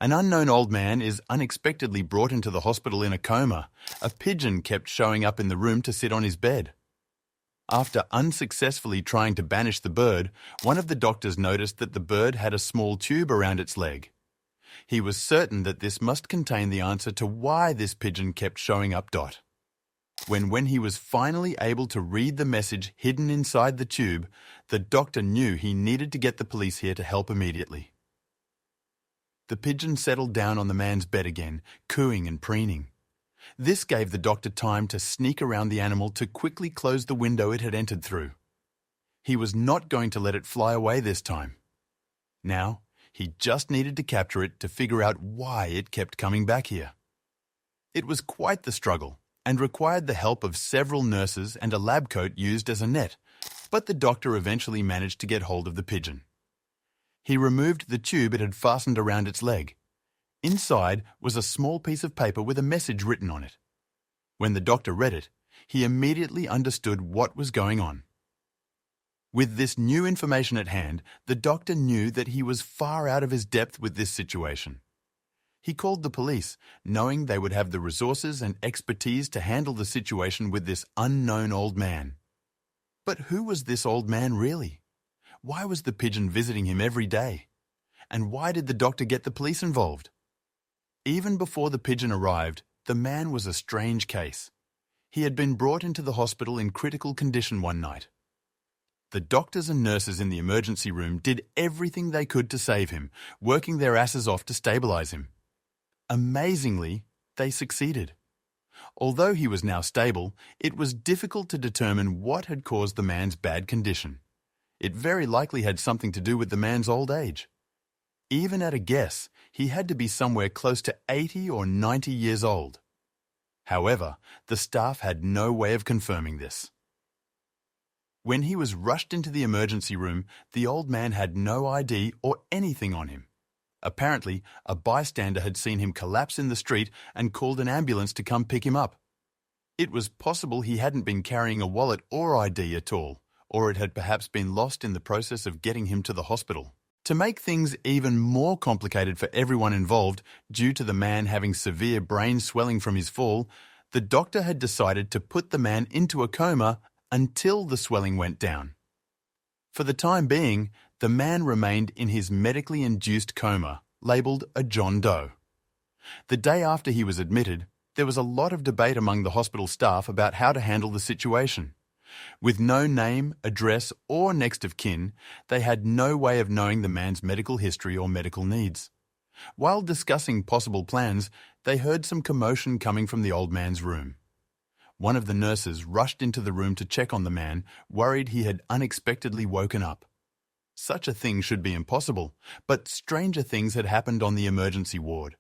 An unknown old man is unexpectedly brought into the hospital in a coma. A pigeon kept showing up in the room to sit on his bed. After unsuccessfully trying to banish the bird, one of the doctors noticed that the bird had a small tube around its leg. He was certain that this must contain the answer to why this pigeon kept showing up. When he was finally able to read the message hidden inside the tube, the doctor knew he needed to get the police here to help immediately. The pigeon settled down on the man's bed again, cooing and preening. This gave the doctor time to sneak around the animal to quickly close the window it had entered through. He was not going to let it fly away this time. Now, he just needed to capture it to figure out why it kept coming back here. It was quite the struggle and required the help of several nurses and a lab coat used as a net, but the doctor eventually managed to get hold of the pigeon. He removed the tube it had fastened around its leg. Inside was a small piece of paper with a message written on it. When the doctor read it, he immediately understood what was going on. With this new information at hand, the doctor knew that he was far out of his depth with this situation. He called the police, knowing they would have the resources and expertise to handle the situation with this unknown old man. But who was this old man really? Why was the pigeon visiting him every day? And why did the doctor get the police involved? Even before the pigeon arrived, the man was a strange case. He had been brought into the hospital in critical condition one night. The doctors and nurses in the emergency room did everything they could to save him, working their asses off to stabilize him. Amazingly, they succeeded. Although he was now stable, it was difficult to determine what had caused the man's bad condition. It very likely had something to do with the man's old age. Even at a guess, he had to be somewhere close to 80 or 90 years old. However, the staff had no way of confirming this. When he was rushed into the emergency room, the old man had no ID or anything on him. Apparently, a bystander had seen him collapse in the street and called an ambulance to come pick him up. It was possible he hadn't been carrying a wallet or ID at all, or it had perhaps been lost in the process of getting him to the hospital. To make things even more complicated for everyone involved, due to the man having severe brain swelling from his fall, the doctor had decided to put the man into a coma until the swelling went down. For the time being, the man remained in his medically induced coma, labelled a John Doe. The day after he was admitted, there was a lot of debate among the hospital staff about how to handle the situation. With no name, address, or next of kin, they had no way of knowing the man's medical history or medical needs. While discussing possible plans, they heard some commotion coming from the old man's room. One of the nurses rushed into the room to check on the man, worried he had unexpectedly woken up. Such a thing should be impossible, but stranger things had happened on the emergency ward.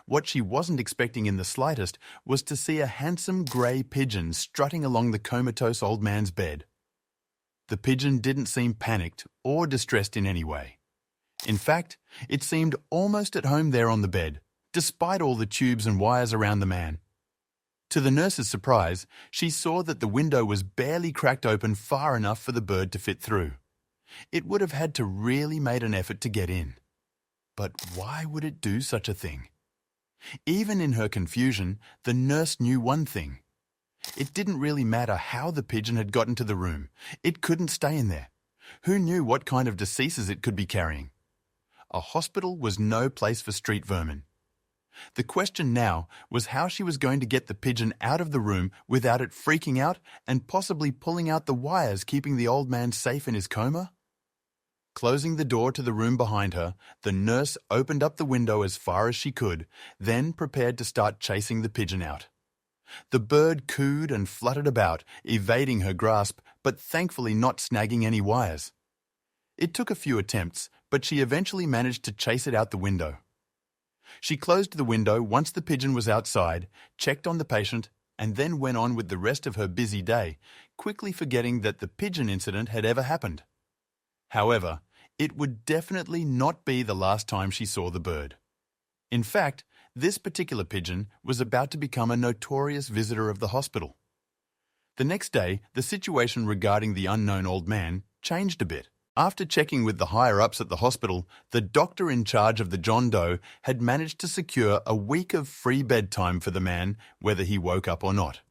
What she wasn't expecting in the slightest was to see a handsome grey pigeon strutting along the comatose old man's bed. The pigeon didn't seem panicked or distressed in any way. In fact, it seemed almost at home there on the bed, despite all the tubes and wires around the man. To the nurse's surprise, she saw that the window was barely cracked open far enough for the bird to fit through. It would have had to really made an effort to get in. But why would it do such a thing? Even in her confusion, the nurse knew one thing. It didn't really matter how the pigeon had gotten to the room. It couldn't stay in there. Who knew what kind of diseases it could be carrying? A hospital was no place for street vermin. The question now was how she was going to get the pigeon out of the room without it freaking out and possibly pulling out the wires keeping the old man safe in his coma. Closing the door to the room behind her, the nurse opened up the window as far as she could, then prepared to start chasing the pigeon out. The bird cooed and fluttered about, evading her grasp, but thankfully not snagging any wires. It took a few attempts, but she eventually managed to chase it out the window. She closed the window once the pigeon was outside, checked on the patient, and then went on with the rest of her busy day, quickly forgetting that the pigeon incident had ever happened. However, it would definitely not be the last time she saw the bird. In fact, this particular pigeon was about to become a notorious visitor of the hospital. The next day, the situation regarding the unknown old man changed a bit. After checking with the higher-ups at the hospital, the doctor in charge of the John Doe had managed to secure a week of free bedtime for the man, whether he woke up or not.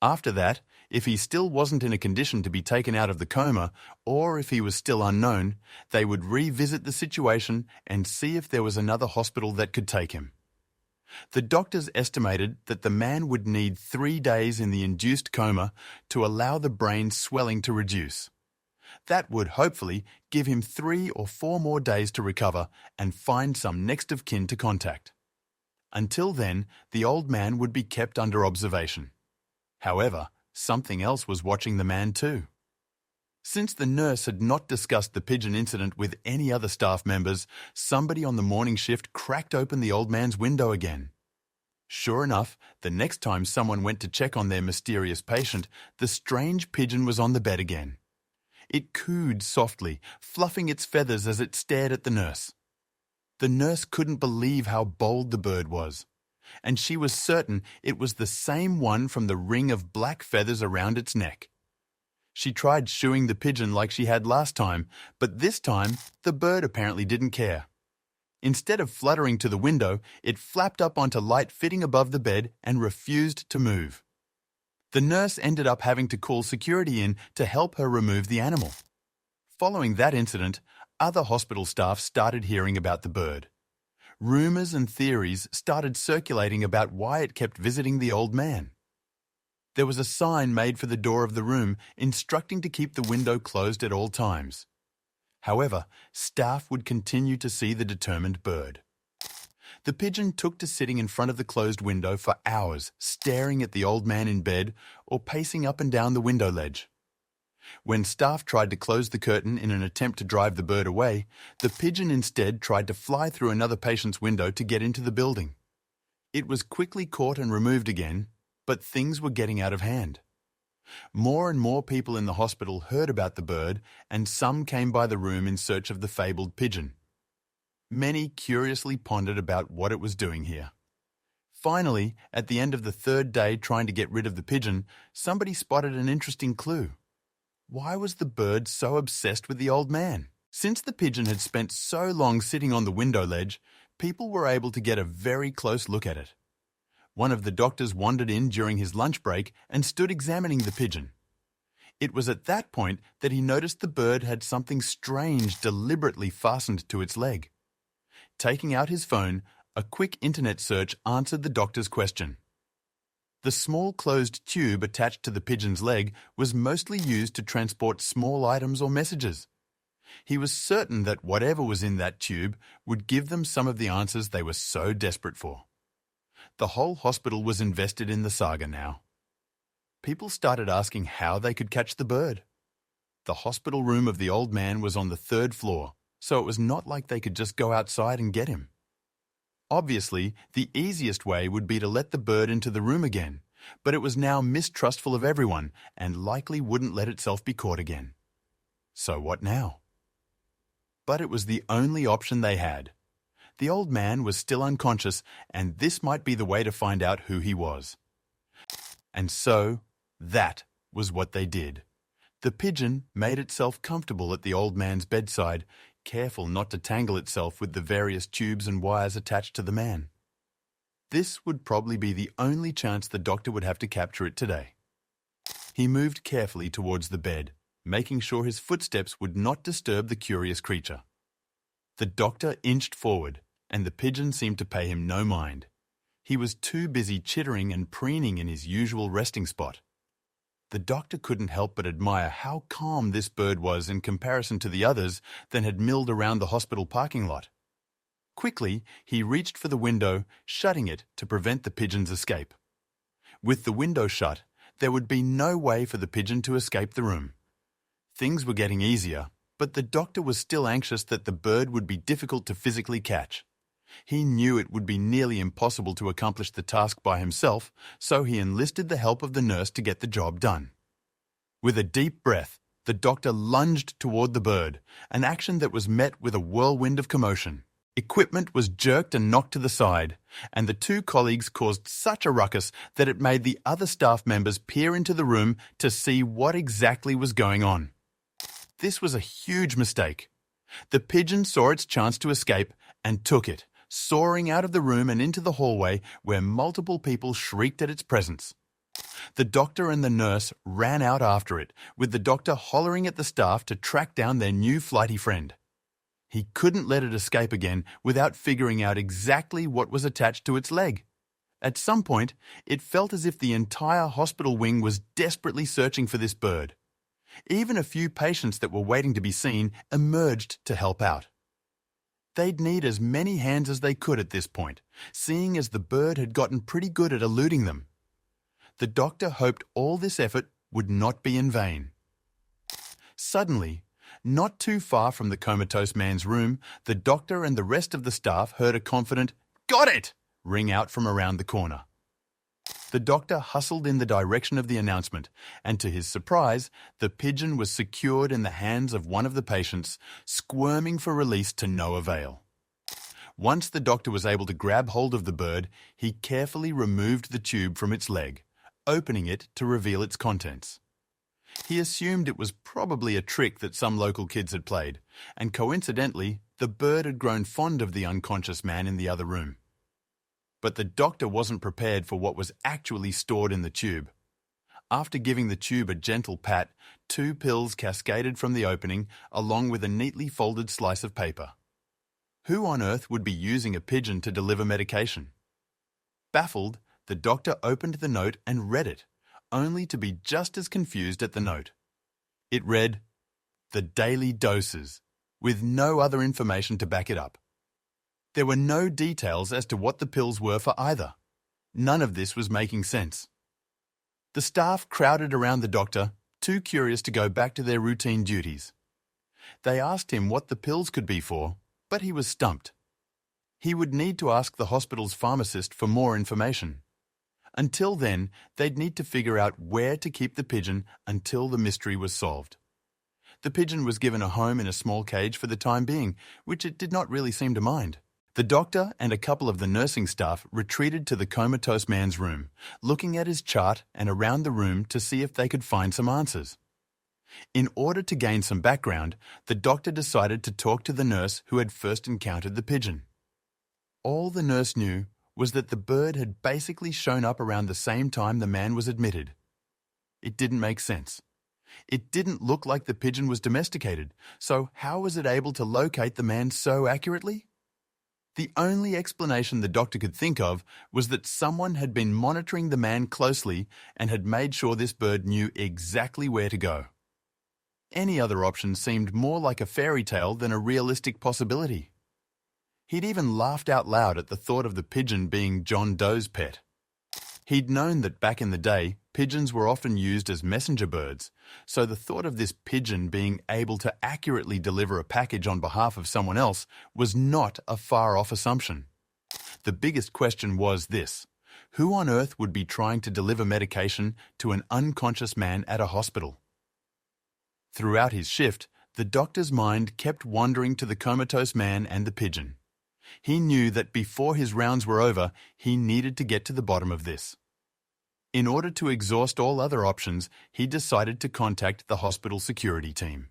After that, if he still wasn't in a condition to be taken out of the coma, or if he was still unknown, they would revisit the situation and see if there was another hospital that could take him. The doctors estimated that the man would need 3 days in the induced coma to allow the brain swelling to reduce. That would hopefully give him 3 or 4 more days to recover and find some next of kin to contact. Until then, the old man would be kept under observation. However, something else was watching the man too. Since the nurse had not discussed the Pigeon incident with any other staff members, somebody on the morning shift cracked open the old man's window again. Sure enough, the next time someone went to check on their mysterious patient, the strange pigeon was on the bed again. It cooed softly, fluffing its feathers as it stared at the nurse. The nurse couldn't believe how bold the bird was, and she was certain it was the same one from the ring of black feathers around its neck. She tried shooing the pigeon like she had last time, but this time the bird apparently didn't care. Instead of fluttering to the window, it flapped up onto light fitting above the bed and refused to move. The nurse ended up having to call security in to help her remove the animal. Following that incident, other hospital staff started hearing about the bird. Rumors and theories started circulating about why it kept visiting the old man. There was a sign made for the door of the room instructing to keep the window closed at all times. However, staff would continue to see the determined bird. The pigeon took to sitting in front of the closed window for hours, staring at the old man in bed or pacing up and down the window ledge. When staff tried to close the curtain in an attempt to drive the bird away, the pigeon instead tried to fly through another patient's window to get into the building. It was quickly caught and removed again, but things were getting out of hand. More and more people in the hospital heard about the bird, and some came by the room in search of the fabled pigeon. Many curiously pondered about what it was doing here. Finally, at the end of the 3rd day trying to get rid of the pigeon, somebody spotted an interesting clue. Why was the bird so obsessed with the old man? Since the pigeon had spent so long sitting on the window ledge, people were able to get a very close look at it. One of the doctors wandered in during his lunch break and stood examining the pigeon. It was at that point that he noticed the bird had something strange deliberately fastened to its leg. Taking out his phone, a quick internet search answered the doctor's question. The small closed tube attached to the pigeon's leg was mostly used to transport small items or messages. He was certain that whatever was in that tube would give them some of the answers they were so desperate for. The whole hospital was invested in the saga now. People started asking how they could catch the bird. The hospital room of the old man was on the 3rd floor, so it was not like they could just go outside and get him. Obviously, the easiest way would be to let the bird into the room again, but it was now mistrustful of everyone and likely wouldn't let itself be caught again. So what now? But it was the only option they had. The old man was still unconscious, and this might be the way to find out who he was. And so, that was what they did. The pigeon made itself comfortable at the old man's bedside, careful not to tangle itself with the various tubes and wires attached to the man. This would probably be the only chance the doctor would have to capture it today. He moved carefully towards the bed, making sure his footsteps would not disturb the curious creature. The doctor inched forward, and the pigeon seemed to pay him no mind. He was too busy chittering and preening in his usual resting spot. The doctor couldn't help but admire how calm this bird was in comparison to the others that had milled around the hospital parking lot. Quickly, he reached for the window, shutting it to prevent the pigeon's escape. With the window shut, there would be no way for the pigeon to escape the room. Things were getting easier, but the doctor was still anxious that the bird would be difficult to physically catch. He knew it would be nearly impossible to accomplish the task by himself, so he enlisted the help of the nurse to get the job done. With a deep breath, the doctor lunged toward the bird, an action that was met with a whirlwind of commotion. Equipment was jerked and knocked to the side, and the 2 colleagues caused such a ruckus that it made the other staff members peer into the room to see what exactly was going on. This was a huge mistake. The pigeon saw its chance to escape and took it, soaring out of the room and into the hallway where multiple people shrieked at its presence. The doctor and the nurse ran out after it, with the doctor hollering at the staff to track down their new flighty friend. He couldn't let it escape again without figuring out exactly what was attached to its leg. At some point, it felt as if the entire hospital wing was desperately searching for this bird. Even a few patients that were waiting to be seen emerged to help out. They'd need as many hands as they could at this point, seeing as the bird had gotten pretty good at eluding them. The doctor hoped all this effort would not be in vain. Suddenly, not too far from the comatose man's room, the doctor and the rest of the staff heard a confident, "Got it!" ring out from around the corner. The doctor hustled in the direction of the announcement, and to his surprise, the pigeon was secured in the hands of one of the patients, squirming for release to no avail. Once the doctor was able to grab hold of the bird, he carefully removed the tube from its leg, opening it to reveal its contents. He assumed it was probably a trick that some local kids had played, and coincidentally, the bird had grown fond of the unconscious man in the other room. But the doctor wasn't prepared for what was actually stored in the tube. After giving the tube a gentle pat, 2 pills cascaded from the opening along with a neatly folded slice of paper. Who on earth would be using a pigeon to deliver medication? Baffled, the doctor opened the note and read it, only to be just as confused at the note. It read, "The daily doses," with no other information to back it up. There were no details as to what the pills were for either. None of this was making sense. The staff crowded around the doctor, too curious to go back to their routine duties. They asked him what the pills could be for, but he was stumped. He would need to ask the hospital's pharmacist for more information. Until then, they'd need to figure out where to keep the pigeon until the mystery was solved. The pigeon was given a home in a small cage for the time being, which it did not really seem to mind. The doctor and a couple of the nursing staff retreated to the comatose man's room, looking at his chart and around the room to see if they could find some answers. In order to gain some background, the doctor decided to talk to the nurse who had first encountered the pigeon. All the nurse knew was that the bird had basically shown up around the same time the man was admitted. It didn't make sense. It didn't look like the pigeon was domesticated, so how was it able to locate the man so accurately? The only explanation the doctor could think of was that someone had been monitoring the man closely and had made sure this bird knew exactly where to go. Any other option seemed more like a fairy tale than a realistic possibility. He'd even laughed out loud at the thought of the pigeon being John Doe's pet. He'd known that back in the day, pigeons were often used as messenger birds, so the thought of this pigeon being able to accurately deliver a package on behalf of someone else was not a far-off assumption. The biggest question was this: who on earth would be trying to deliver medication to an unconscious man at a hospital? Throughout his shift, the doctor's mind kept wandering to the comatose man and the pigeon. He knew that before his rounds were over, he needed to get to the bottom of this. In order to exhaust all other options, he decided to contact the hospital security team.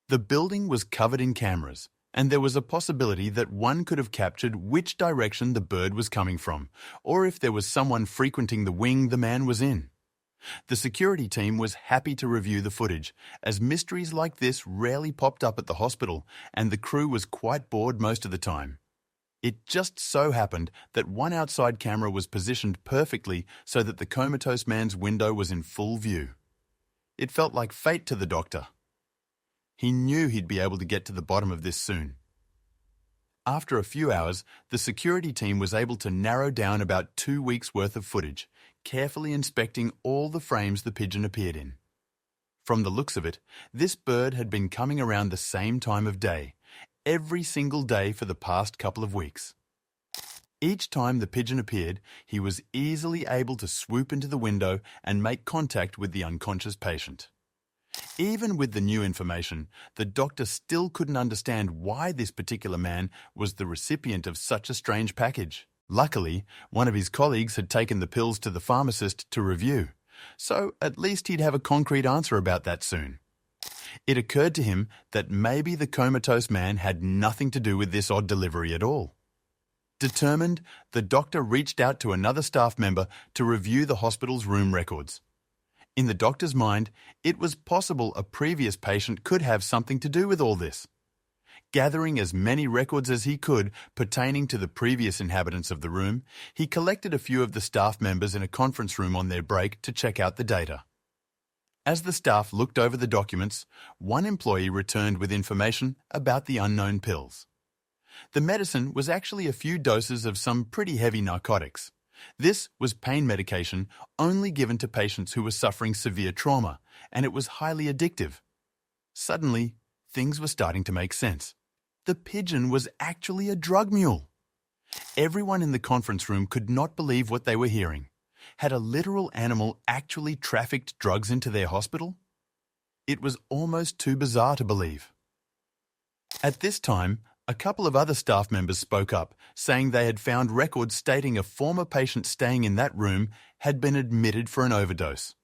The building was covered in cameras, and there was a possibility that one could have captured which direction the bird was coming from, or if there was someone frequenting the wing the man was in. The security team was happy to review the footage, as mysteries like this rarely popped up at the hospital, and the crew was quite bored most of the time. It just so happened that one outside camera was positioned perfectly so that the comatose man's window was in full view. It felt like fate to the doctor. He knew he'd be able to get to the bottom of this soon. After a few hours, the security team was able to narrow down about 2 weeks' worth of footage, carefully inspecting all the frames the pigeon appeared in. From the looks of it, this bird had been coming around the same time of day, every single day for the past couple of weeks. Each time the pigeon appeared, he was easily able to swoop into the window and make contact with the unconscious patient. Even with the new information, the doctor still couldn't understand why this particular man was the recipient of such a strange package. Luckily, one of his colleagues had taken the pills to the pharmacist to review, so at least he'd have a concrete answer about that soon. It occurred to him that maybe the comatose man had nothing to do with this odd delivery at all. Determined, the doctor reached out to another staff member to review the hospital's room records. In the doctor's mind, it was possible a previous patient could have something to do with all this. Gathering as many records as he could pertaining to the previous inhabitants of the room, he collected a few of the staff members in a conference room on their break to check out the data. As the staff looked over the documents, one employee returned with information about the unknown pills. The medicine was actually a few doses of some pretty heavy narcotics. This was pain medication only given to patients who were suffering severe trauma, and it was highly addictive. Suddenly, things were starting to make sense. The pigeon was actually a drug mule. Everyone in the conference room could not believe what they were hearing. Had a literal animal actually trafficked drugs into their hospital? It was almost too bizarre to believe. At this time, a couple of other staff members spoke up, saying they had found records stating a former patient staying in that room had been admitted for an overdose.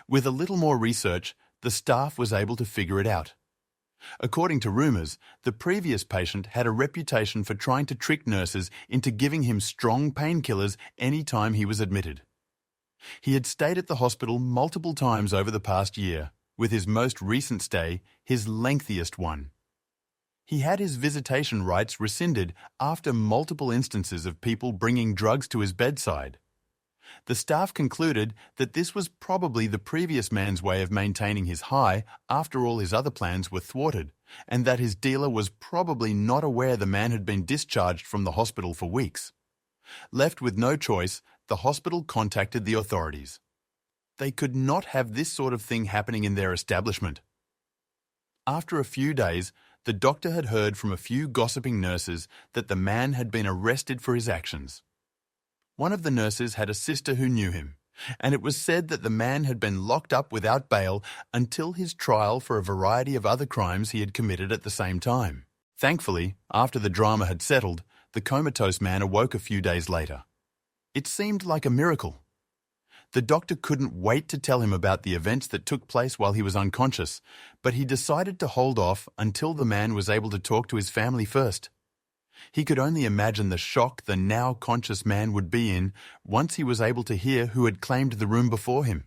With a little more research, the staff was able to figure it out. According to rumours, the previous patient had a reputation for trying to trick nurses into giving him strong painkillers any time he was admitted. He had stayed at the hospital multiple times over the past year, with his most recent stay his lengthiest one. He had his visitation rights rescinded after multiple instances of people bringing drugs to his bedside. The staff concluded that this was probably the previous man's way of maintaining his high after all his other plans were thwarted, and that his dealer was probably not aware the man had been discharged from the hospital for weeks. Left with no choice, the hospital contacted the authorities. They could not have this sort of thing happening in their establishment. After a few days, the doctor had heard from a few gossiping nurses that the man had been arrested for his actions. One of the nurses had a sister who knew him, and it was said that the man had been locked up without bail until his trial for a variety of other crimes he had committed at the same time. Thankfully, after the drama had settled, the comatose man awoke a few days later. It seemed like a miracle. The doctor couldn't wait to tell him about the events that took place while he was unconscious, but he decided to hold off until the man was able to talk to his family first. He could only imagine the shock the now conscious man would be in once he was able to hear who had claimed the room before him.